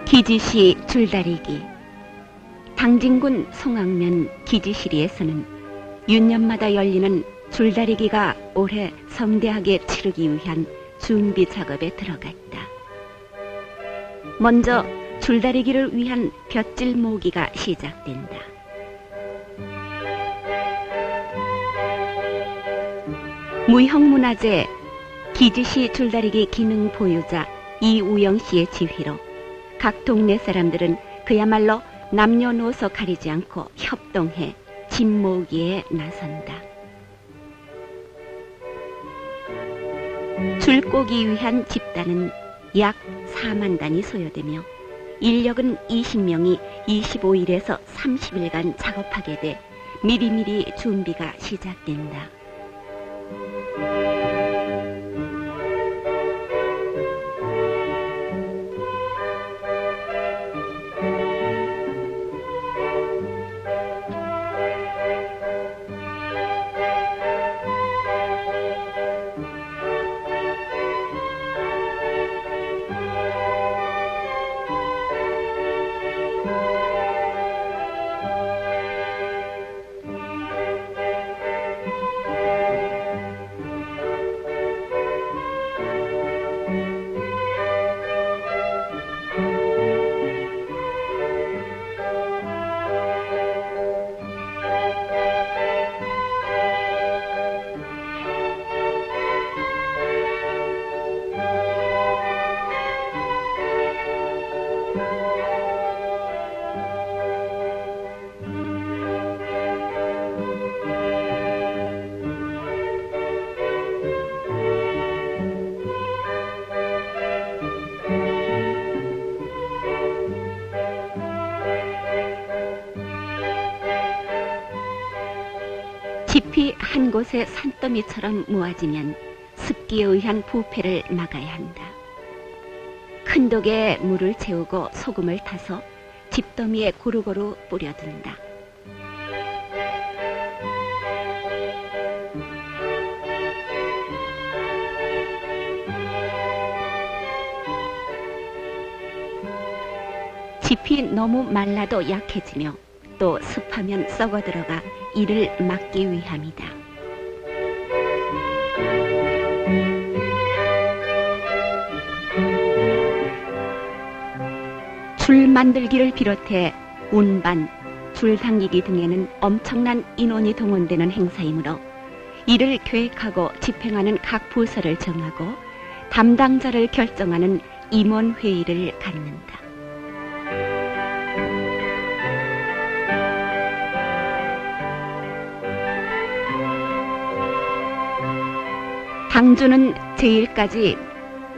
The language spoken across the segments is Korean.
기지시 줄다리기. 당진군 송악면 기지시리에서는 윤년마다 열리는 줄다리기가 올해 성대하게 치르기 위한 준비 작업에 들어갔다. 먼저 줄다리기를 위한 볏질 모기가 시작된다. 무형문화재 기지시 줄다리기 기능 보유자 이우영 씨의 지휘로 각 동네 사람들은 그야말로 남녀노소 가리지 않고 협동해 집 모으기에 나선다. 줄 꼬기 위한 집단은 약 4만 단이 소요되며 인력은 20명이 25일에서 30일간 작업하게 돼 미리미리 준비가 시작된다. 깊이 한 곳에 산더미처럼 모아지면 습기에 의한 부패를 막아야 한다. 큰 독에 물을 채우고 소금을 타서 집더미에 고루고루 뿌려둔다. 짚이 너무 말라도 약해지며 또 습하면 썩어 들어가 이를 막기 위함이다. 줄 만들기를 비롯해 운반, 줄 당기기 등에는 엄청난 인원이 동원되는 행사이므로 이를 계획하고 집행하는 각 부서를 정하고 담당자를 결정하는 임원회의를 갖는다. 당주는 제1까지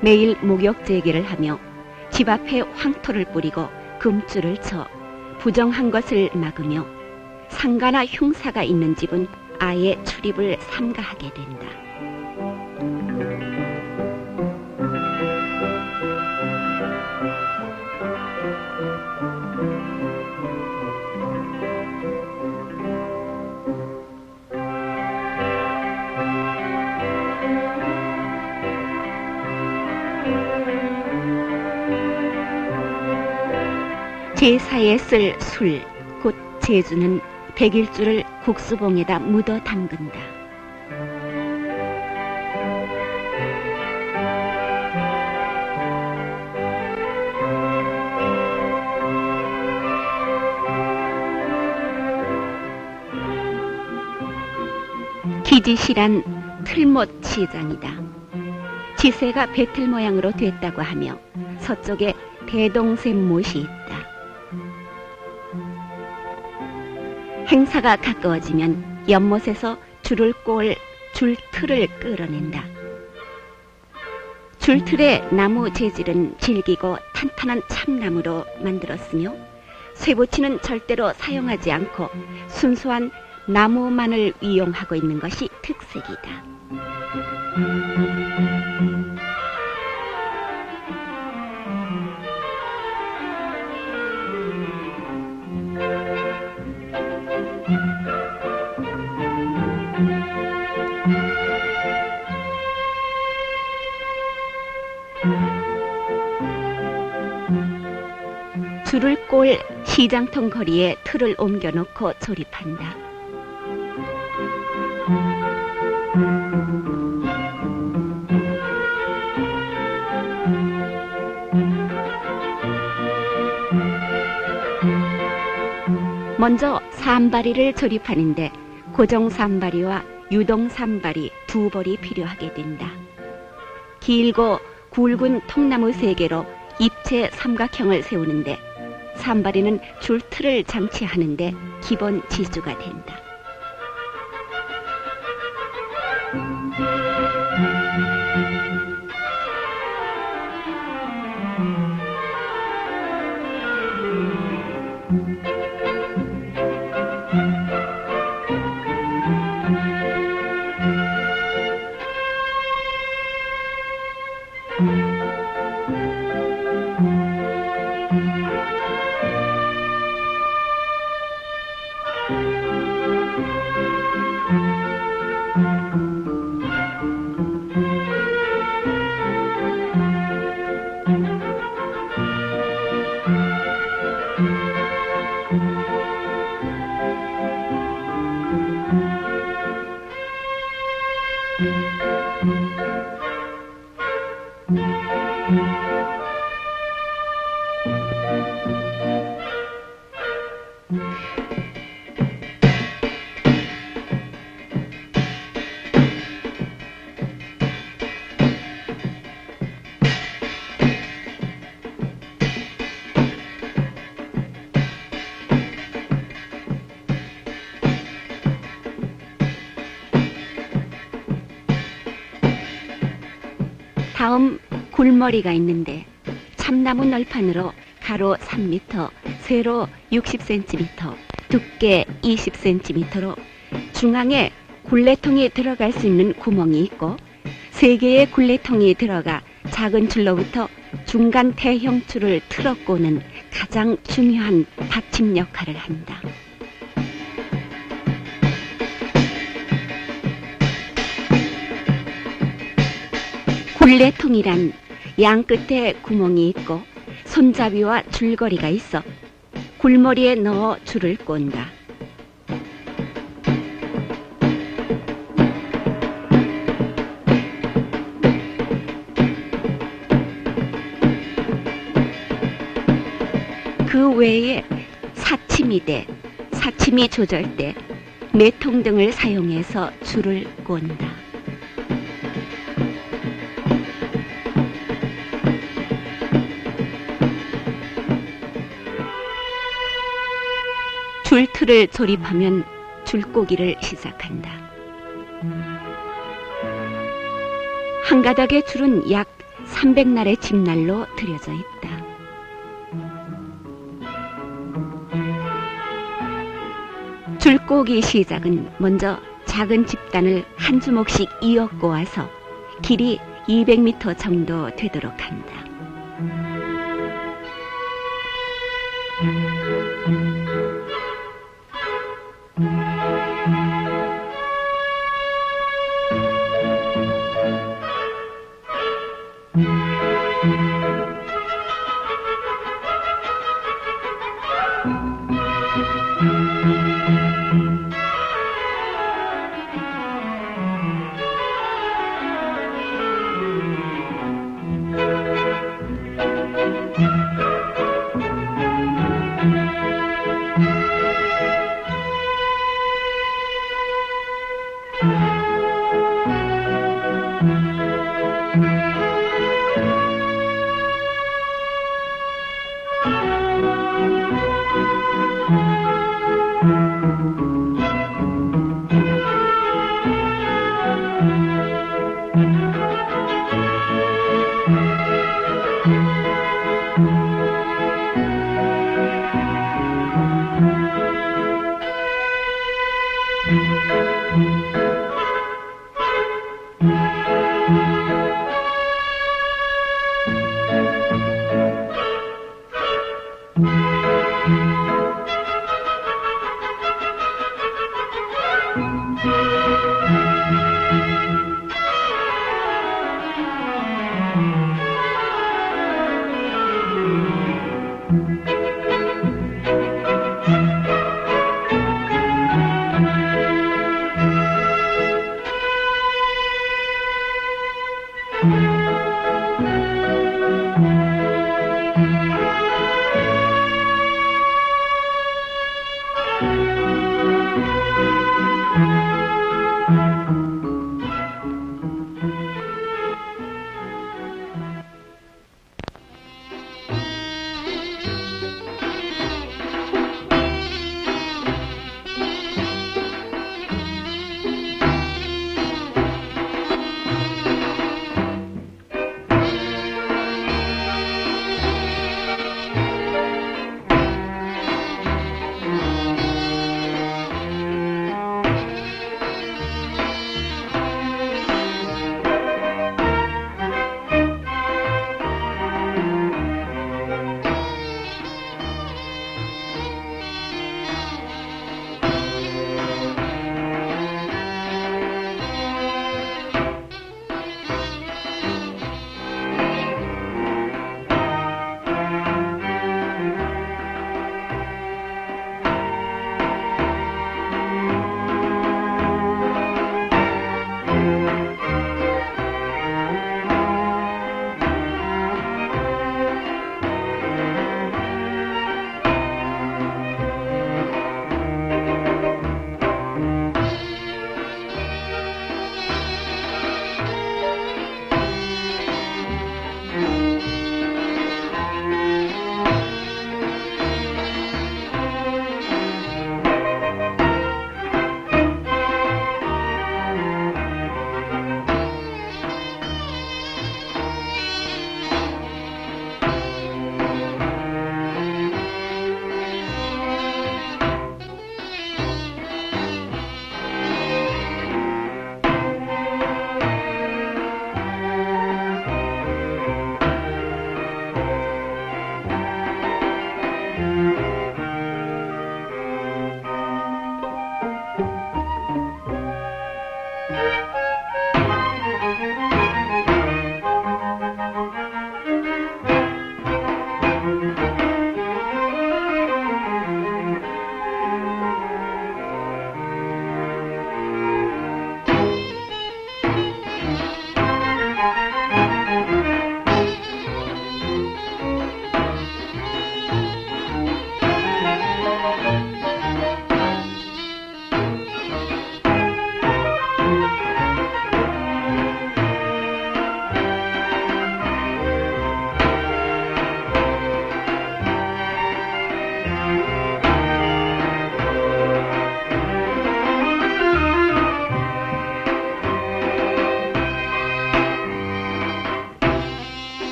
매일 목욕 재개를 하며 집 앞에 황토를 뿌리고 금줄을 쳐 부정한 것을 막으며 상가나 흉사가 있는 집은 아예 출입을 삼가하게 된다. 제사에 쓸 술, 곧 제주는 100일주를 국수봉에다 묻어 담근다. 기지시란 틀못 시장이다. 지세가 배틀 모양으로 됐다고 하며 서쪽에 대동샘못이 있다. 행사가 가까워지면 연못에서 줄을 꼬을 줄틀을 끌어낸다. 줄틀의 나무 재질은 질기고 탄탄한 참나무로 만들었으며 쇠붙이는 절대로 사용하지 않고 순수한 나무만을 이용하고 있는 것이 특색이다. 줄을 꼴 시장통 거리에 틀을 옮겨놓고 조립한다. 먼저 산바리를 조립하는데 고정 산바리와 유동 산바리 두 벌이 필요하게 된다. 길고 굵은 통나무 3개로 입체 삼각형을 세우는데 산바리는 줄틀을 장치하는데 기본 지주가 된다. 다음 굴머리가 있는데 참나무 널판으로 가로 3m, 세로 60cm, 두께 20cm로 중앙에 굴레통이 들어갈 수 있는 구멍이 있고 3개의 굴레통이 들어가 작은 줄로부터 중간 대형 줄을 틀어 꼬는 가장 중요한 받침 역할을 한다. 굴레통이란 양 끝에 구멍이 있고 손잡이와 줄거리가 있어 굴머리에 넣어 줄을 꼰다. 그 외에 사치미대, 사치미 조절대, 매통 등을 사용해서 줄을 꼰다. 줄틀을 조립하면 줄꼬기를 시작한다. 한 가닥의 줄은 약 300날의 집날로 들여져 있다. 줄꼬기 시작은 먼저 작은 집단을 한 주먹씩 이어 꼬아서 길이 200m 정도 되도록 한다.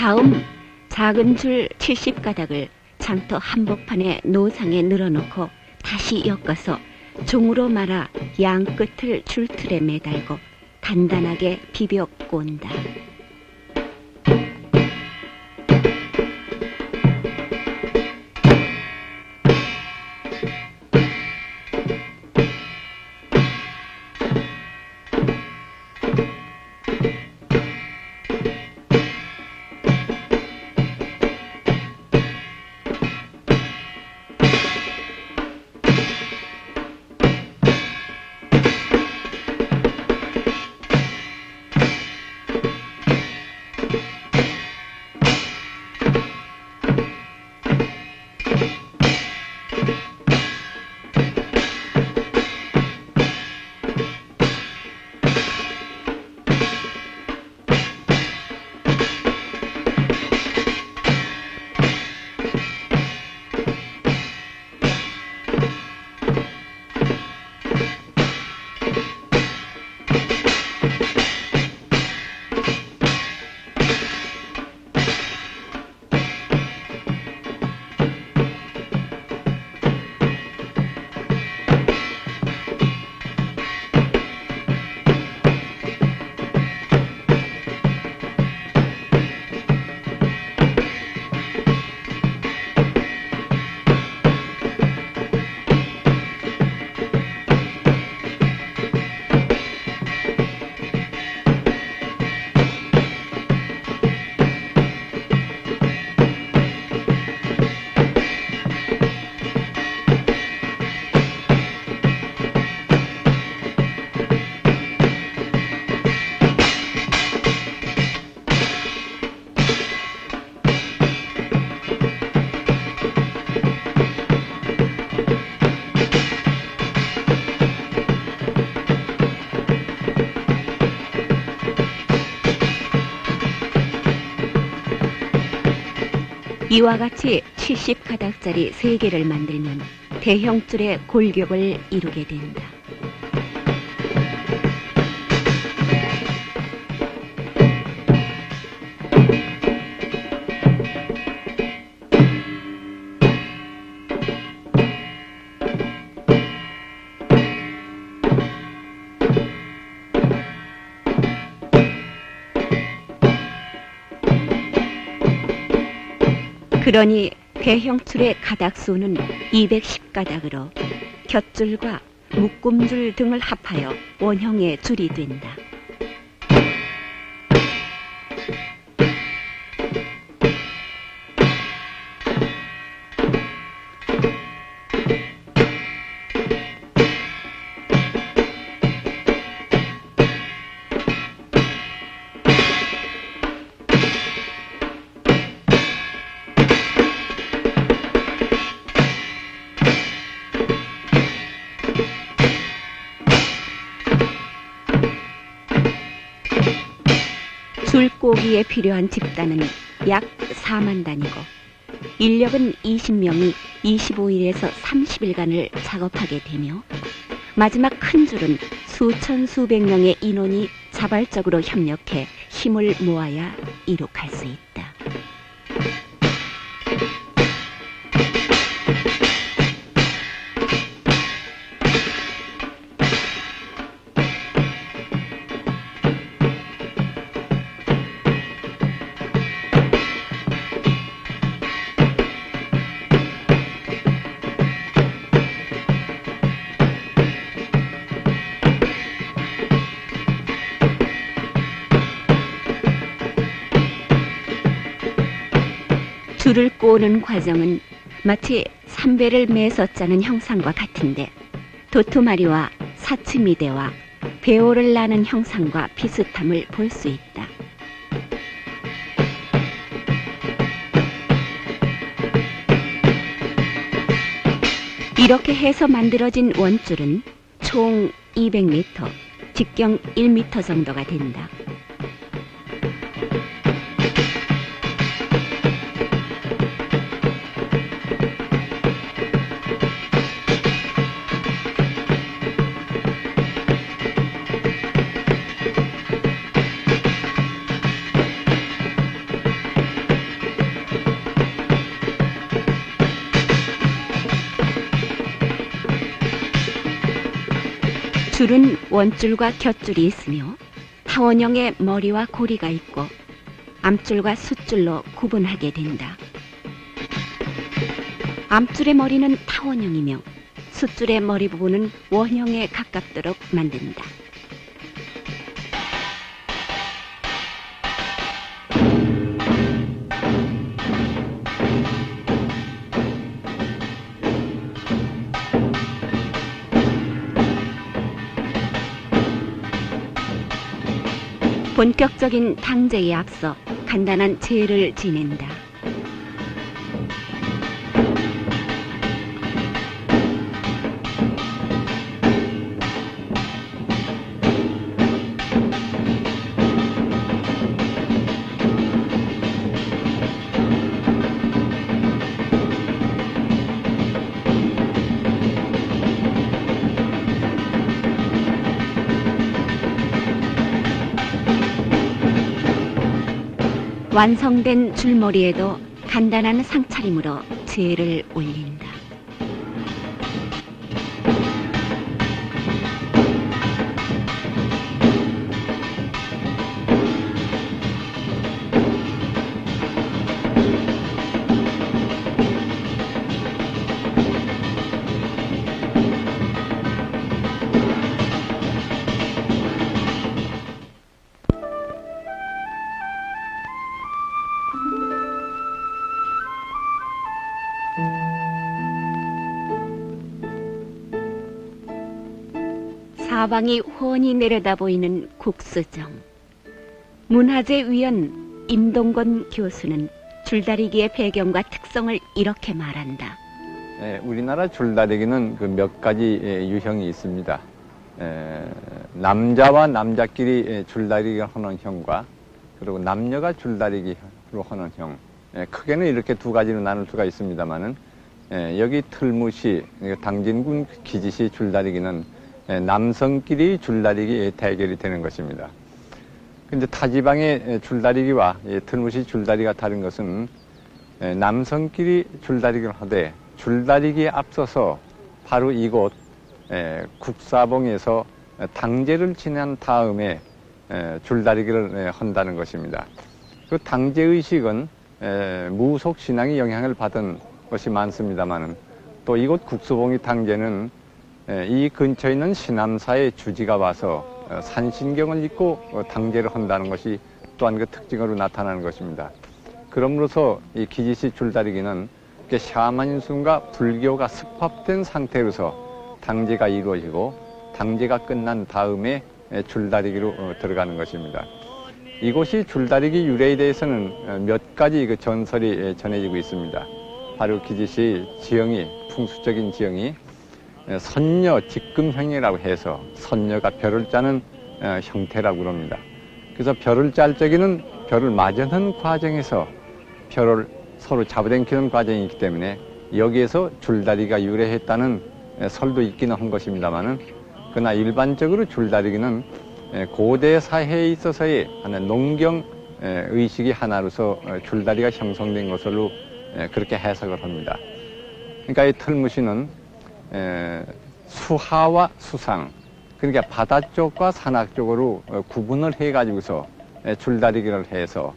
다음 작은 줄 70가닥을 장터 한복판에 노상에 늘어놓고 다시 엮어서 종으로 말아 양 끝을 줄틀에 매달고 단단하게 비벼 꼰다. 이와 같이 70가닥짜리 3개를 만들면 대형줄의 골격을 이루게 된다. 그러니 대형줄의 가닥수는 210가닥으로 곁줄과 묶음줄 등을 합하여 원형의 줄이 된다. 줄꼬기에 필요한 집단은 약 4만 단이고 인력은 20명이 25일에서 30일간을 작업하게 되며 마지막 큰 줄은 수천 수백 명의 인원이 자발적으로 협력해 힘을 모아야 이룩할 수 있다. 줄을 꼬는 과정은 마치 삼배를 매서 짜는 형상과 같은데 도토마리와 사츠미대와 배오를 나는 형상과 비슷함을 볼 수 있다. 이렇게 해서 만들어진 원줄은 총 200m, 직경 1m 정도가 된다. 줄은 원줄과 곁줄이 있으며 타원형의 머리와 고리가 있고 암줄과 숫줄로 구분하게 된다. 암줄의 머리는 타원형이며 숫줄의 머리 부분은 원형에 가깝도록 만든다. 본격적인 당제에 앞서 간단한 제를 지낸다. 완성된 줄머리에도 간단한 상차림으로 제를 올린다. 사방이 훤히 내려다 보이는 국수정. 문화재위원 임동건 교수는 줄다리기의 배경과 특성을 이렇게 말한다. 우리나라 줄다리기는 그 몇 가지 유형이 있습니다. 남자와 남자끼리 줄다리기를 하는 형과 그리고 남녀가 줄다리기로 하는 형, 크게는 이렇게 두 가지로 나눌 수가 있습니다만은 여기 틀무시, 당진군 기지시 줄다리기는 남성끼리 줄다리기 대결이 되는 것입니다. 근데 타 지방의 줄다리기와 틀무시 줄다리가 다른 것은 남성끼리 줄다리기를 하되 줄다리기에 앞서서 바로 이곳 국사봉에서 당제를 지난 다음에 줄다리기를 한다는 것입니다. 그 당제의식은 무속신앙의 영향을 받은 것이 많습니다만 또 이곳 국수봉이 당제는 이 근처에 있는 신암사의 주지가 와서 산신경을 입고 당제를 한다는 것이 또한 그 특징으로 나타나는 것입니다. 그러므로서 이 기지시 줄다리기는 샤머니즘과 불교가 습합된 상태로서 당제가 이루어지고 당제가 끝난 다음에 줄다리기로 들어가는 것입니다. 이곳이 줄다리기 유래에 대해서는 몇 가지 그 전설이 전해지고 있습니다. 바로 기지시 지형이, 풍수적인 지형이 선녀 직금형이라고 해서 선녀가 별을 짜는 형태라고 그럽니다. 그래서 별을 짤 적에는 별을 맞이하는 과정에서 별을 서로 잡아당기는 과정이 있기 때문에 여기에서 줄다리기가 유래했다는 설도 있기는 한 것입니다만은 그러나 일반적으로 줄다리기는 고대 사회에 있어서의 하나의 농경 의식이 하나로서 줄다리가 형성된 것으로 그렇게 해석을 합니다. 그러니까 이 틀무시는 수하와 수상, 그러니까 바다 쪽과 산악 쪽으로 구분을 해가지고서 줄다리기를 해서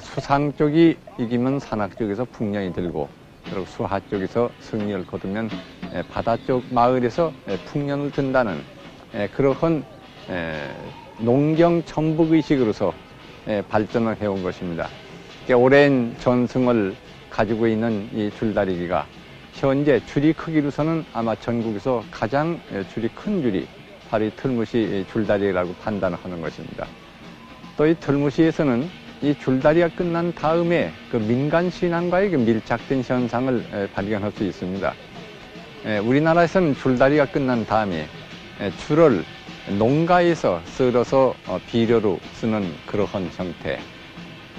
수상 쪽이 이기면 산악 쪽에서 풍년이 들고 그리고 수하 쪽에서 승리를 거두면 바다 쪽 마을에서 풍년을 든다는 그러한 농경 천북 의식으로서 발전을 해온 것입니다. 오랜 전승을 가지고 있는 이 줄다리기가 현재 줄이 크기로서는 아마 전국에서 가장 줄이 큰 줄이 바로 이 틀무시 줄다리라고 판단하는 것입니다. 또 이 틀무시에서는 이 줄다리가 끝난 다음에 그 민간 신앙과의 그 밀착된 현상을 발견할 수 있습니다. 우리나라에서는 줄다리가 끝난 다음에 줄을 농가에서 썰어서 비료로 쓰는 그러한 형태,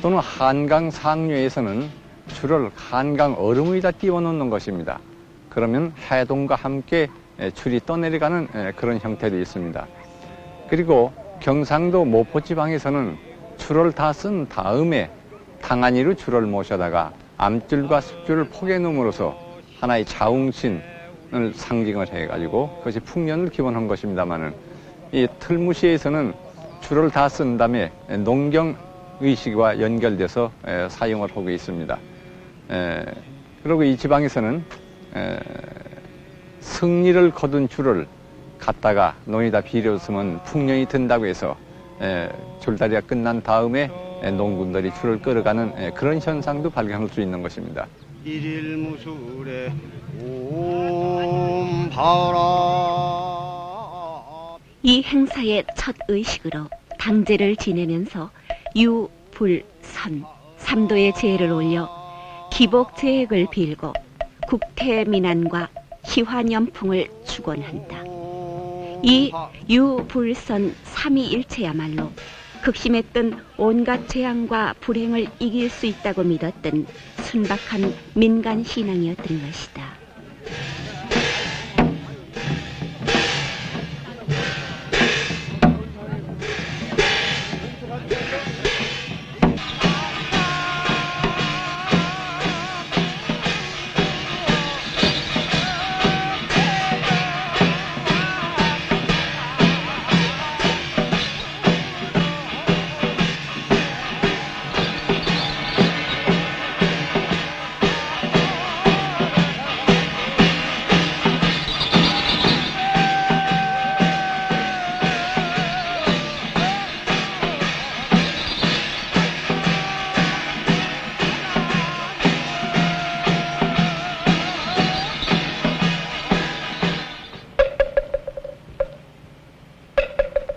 또는 한강 상류에서는 줄을 한강 얼음에다 띄워 놓는 것입니다. 그러면 해동과 함께 줄이 떠내려가는 그런 형태도 있습니다. 그리고 경상도 모포지방에서는 줄을 다 쓴 다음에 탕아니로 줄을 모셔다가 암줄과 숫줄을 포개 놓음으로써 하나의 자웅신을 상징을 해가지고 그것이 풍년을 기원한 것입니다만은 이 틀무시에서는 줄을 다 쓴 다음에 농경 의식과 연결돼서 사용을 하고 있습니다. 그리고 이 지방에서는 승리를 거둔 줄을 갖다가 논에다 비료 쓰면 풍년이 든다고 해서 줄다리가 끝난 다음에 농군들이 줄을 끌어가는 그런 현상도 발견할 수 있는 것입니다. 일일무술에 옴바라. 이 행사의 첫 의식으로 당제를 지내면서 유, 불, 선, 삼도의 제를 올려 기복제액을 빌고 국태민안과 희화년풍을 축원한다. 이 유불선 삼위일체야말로 극심했던 온갖 재앙과 불행을 이길 수 있다고 믿었던 순박한 민간 신앙이었던 것이다.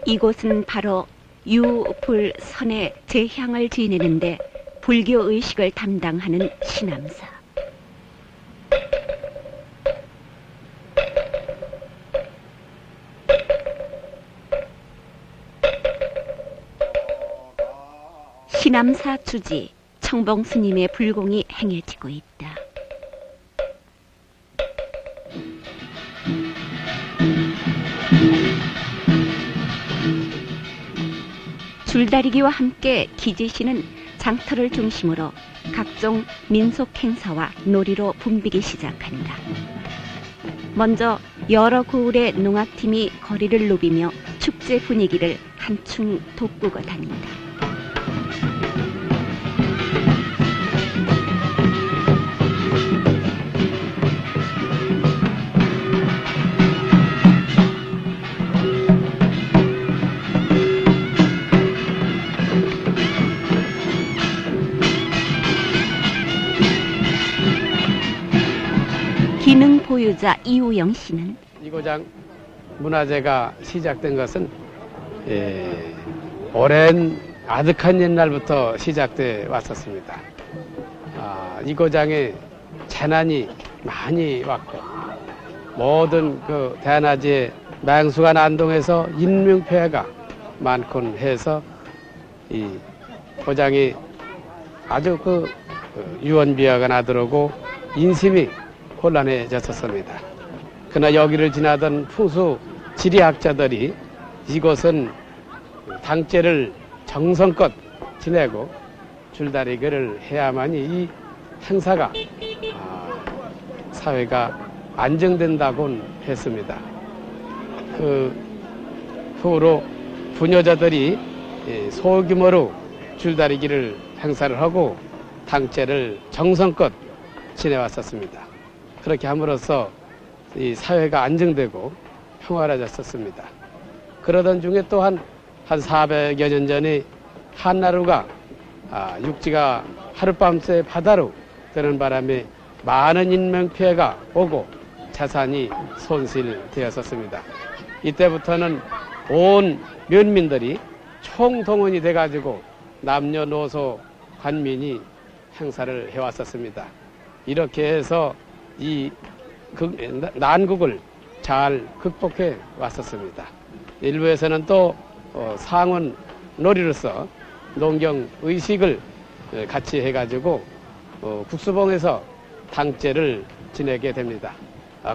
이곳은 바로 유불선의 제향을 지내는데 불교 의식을 담당하는 신암사. 신암사 주지 청봉 스님의 불공이 행해지고 있다. 줄다리기와 함께 기지시는 장터를 중심으로 각종 민속 행사와 놀이로 붐비기 시작한다. 먼저 여러 고을의 농악팀이 거리를 누비며 축제 분위기를 한층 돋구고 다닌다. 기능 보유자 이우영 씨는 이고장 문화재가 시작된 것은 오랜 아득한 옛날부터 시작돼 왔었습니다. 이고장에 재난이 많이 왔고 모든 그 대낮에 맹수가 난동해서 인명피해가 많곤 해서 이 고장이 아주 유언비어가 나들어오고 인심이 혼란해졌었습니다. 그러나 여기를 지나던 풍수 지리학자들이 이곳은 당제를 정성껏 지내고 줄다리기를 해야만이 이 행사가 사회가 안정된다곤 했습니다. 그 후로 부녀자들이 소규모로 줄다리기를 행사를 하고 당제를 정성껏 지내왔었습니다. 그렇게 함으로써 이 사회가 안정되고 평화로워졌었습니다. 그러던 중에 또한 한 400여 년 전에 한나루가 육지가 하룻밤새 바다로 되는 바람에 많은 인명피해가 오고 자산이 손실되었었습니다. 이때부터는 온 면민들이 총동원이 돼가지고 남녀노소 관민이 행사를 해왔었습니다. 이렇게 해서 이 난국을 잘 극복해 왔었습니다. 일부에서는 또 상원 놀이로서 농경 의식을 같이 해가지고 국수봉에서 당제를 지내게 됩니다.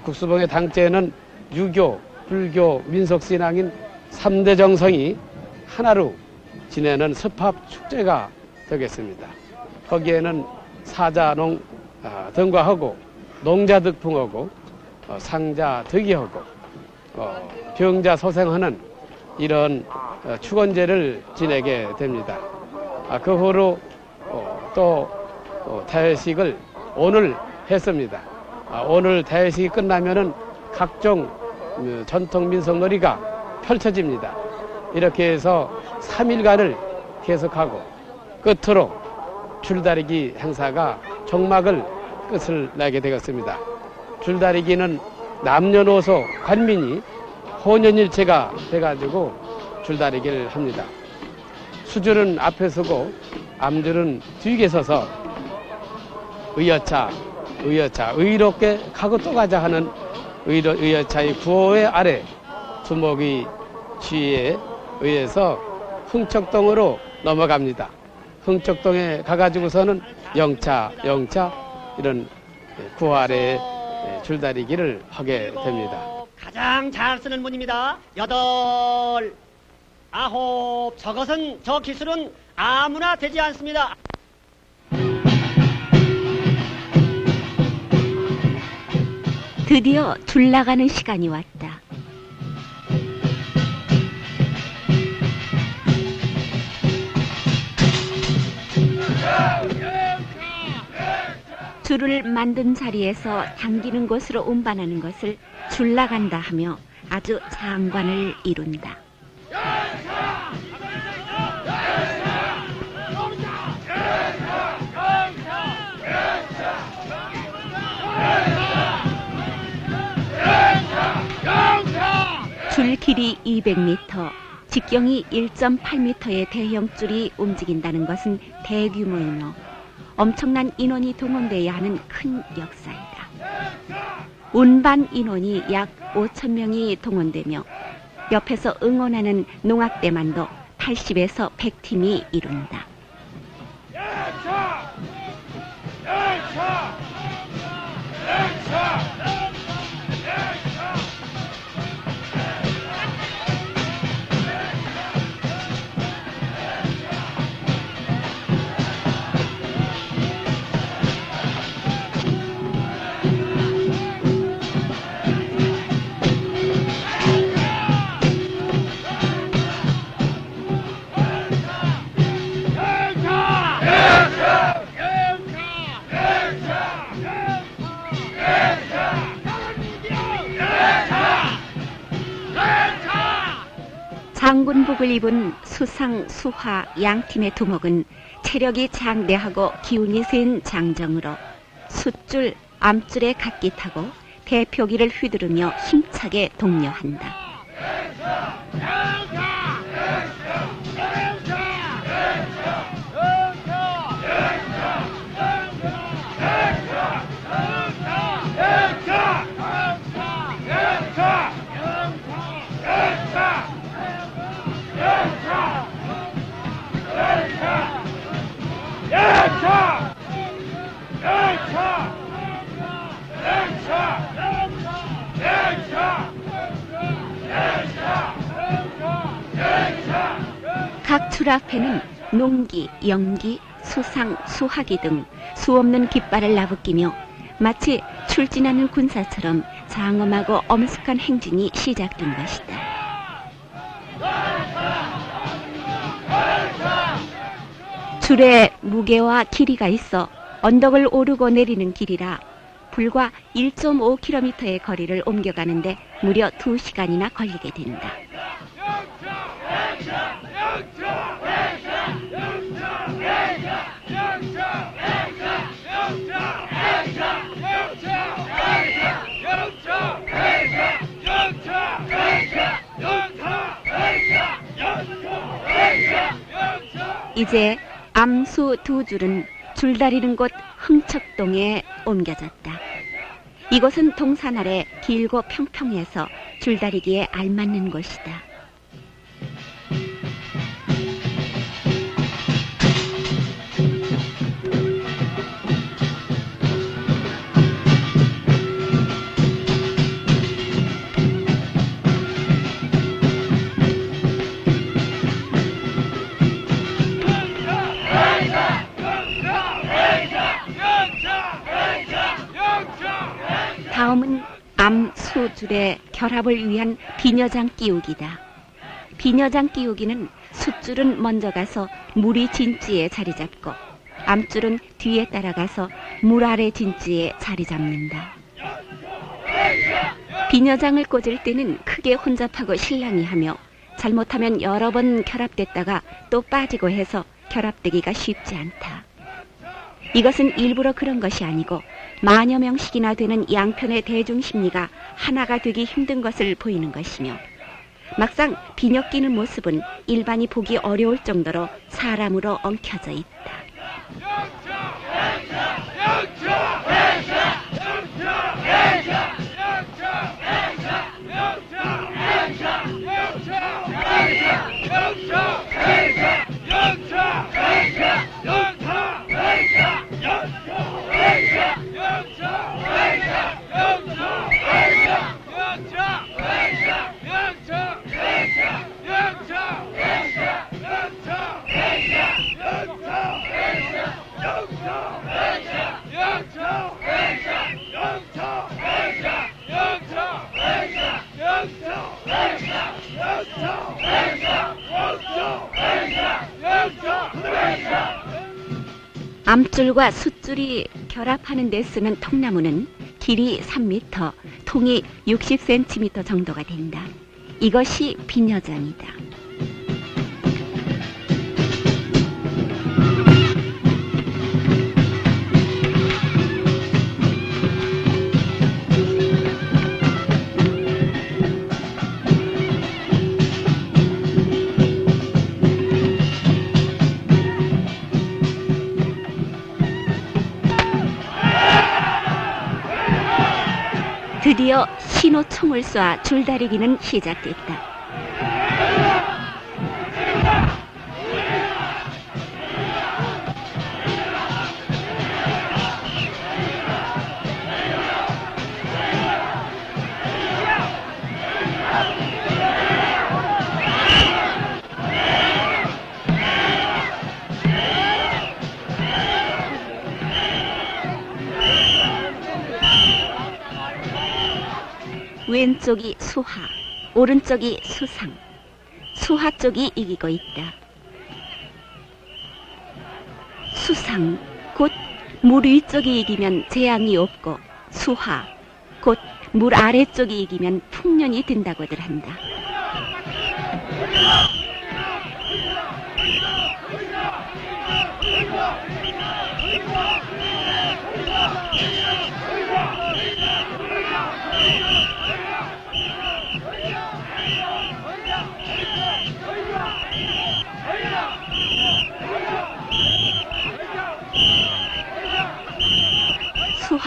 국수봉의 당제는 유교, 불교, 민속신앙인 3대 정성이 하나로 지내는 습합축제가 되겠습니다. 거기에는 사자농 등과하고 농자득풍하고 상자득이하고 병자 소생하는 이런 축원제를 지내게 됩니다. 그 후로 또 대회식을 오늘 했습니다. 오늘 대회식이 끝나면은 각종 전통 민속놀이가 펼쳐집니다. 이렇게 해서 3일간을 계속하고 끝으로 줄다리기 행사가 종막을 끝을 내게 되었습니다. 줄다리기는 남녀노소 관민이 혼연일체가 돼가지고 줄다리기를 합니다. 수줄은 앞에 서고 암줄은 뒤에 서서 의롭게 가고 또 가자 하는 의여차의 구호의 아래 두목의 지혜에 의해서 흥척동으로 넘어갑니다. 흥척동에 가가지고서는 영차 이런 구호 아래에 줄다리기를 하게 됩니다. 가장 잘 쓰는 문입니다. 8, 9, 저것은 저 기술은 아무나 되지 않습니다. 드디어 줄 나가는 시간이 왔다. 줄을 만든 자리에서 당기는 곳으로 운반하는 것을 줄 나간다 하며 아주 장관을 이룬다. 줄 길이 200m, 직경이 1.8m의 대형 줄이 움직인다는 것은 대규모이며 엄청난 인원이 동원돼야 하는 큰 역사이다. 운반 인원이 약 5,000명이 동원되며 옆에서 응원하는 농악대만도 80에서 100팀이 이룬다. 기갑을 입은 수상, 수하 양팀의 두목은 체력이 장대하고 기운이 센 장정으로 숫줄, 암줄에 각기 타고 대표기를 휘두르며 힘차게 독려한다. 각 줄 앞에는 농기, 영기, 수상, 수하기 등 수없는 깃발을 나부끼며 마치 출진하는 군사처럼 장엄하고 엄숙한 행진이 시작된 것이다. 줄에 무게와 길이가 있어 언덕을 오르고 내리는 길이라 불과 1.5km의 거리를 옮겨가는데 무려 2시간이나 걸리게 된다. 이제 암수 2줄은 줄다리는 곳 흥척동에 옮겨졌다. 이곳은 동산 아래 길고 평평해서 줄다리기에 알맞는 곳이다. 다음은 암수줄의 결합을 위한 비녀장 끼우기다. 비녀장 끼우기는 숫줄은 먼저 가서 물이 진지에 자리 잡고 암줄은 뒤에 따라가서 물 아래 진지에 자리 잡는다. 비녀장을 꽂을 때는 크게 혼잡하고 실랑이 하며 잘못하면 여러 번 결합됐다가 또 빠지고 해서 결합되기가 쉽지 않다. 이것은 일부러 그런 것이 아니고 만여 명씩이나 되는 양편의 대중심리가 하나가 되기 힘든 것을 보이는 것이며 막상 비녀 끼는 모습은 일반이 보기 어려울 정도로 사람으로 엉켜져 있다. 암줄과 숫줄이 결합하는 데 쓰는 통나무는 길이 3m, 통이 60cm 정도가 된다. 이것이 비녀장이다. 드디어 신호총을 쏴 줄다리기는 시작됐다. 왼쪽이 수하, 오른쪽이 수상. 수하 쪽이 이기고 있다. 수상, 곧 물 위쪽이 이기면 재앙이 없고 수하, 곧 물 아래쪽이 이기면 풍년이 든다고들 한다.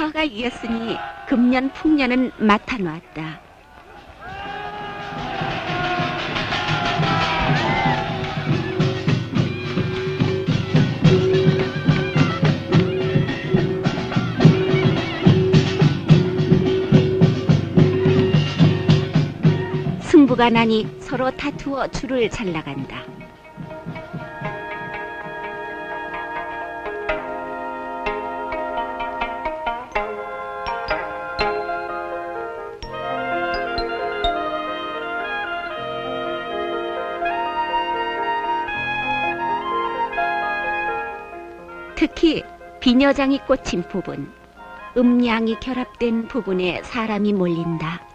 화가 이었으니 금년 풍년은 맡아 놨다. 승부가 나니 서로 다투어 줄을 잘라간다. 특히 비녀장이 꽂힌 부분, 음양이 결합된 부분에 사람이 몰린다.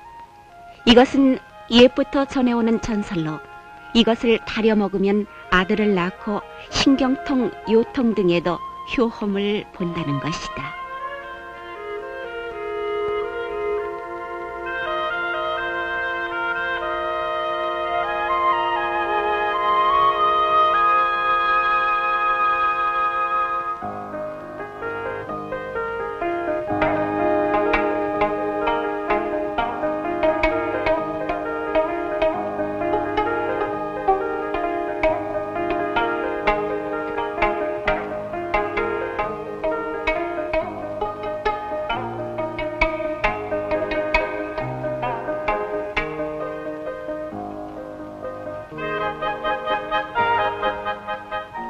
이것은 옛부터 전해오는 전설로 이것을 다려 먹으면 아들을 낳고 신경통, 요통 등에도 효험을 본다는 것이다.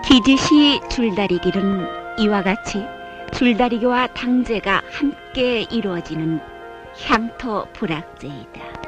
기지시 줄다리기는 이와 같이 줄다리기와 당제가 함께 이루어지는 향토 불악제이다.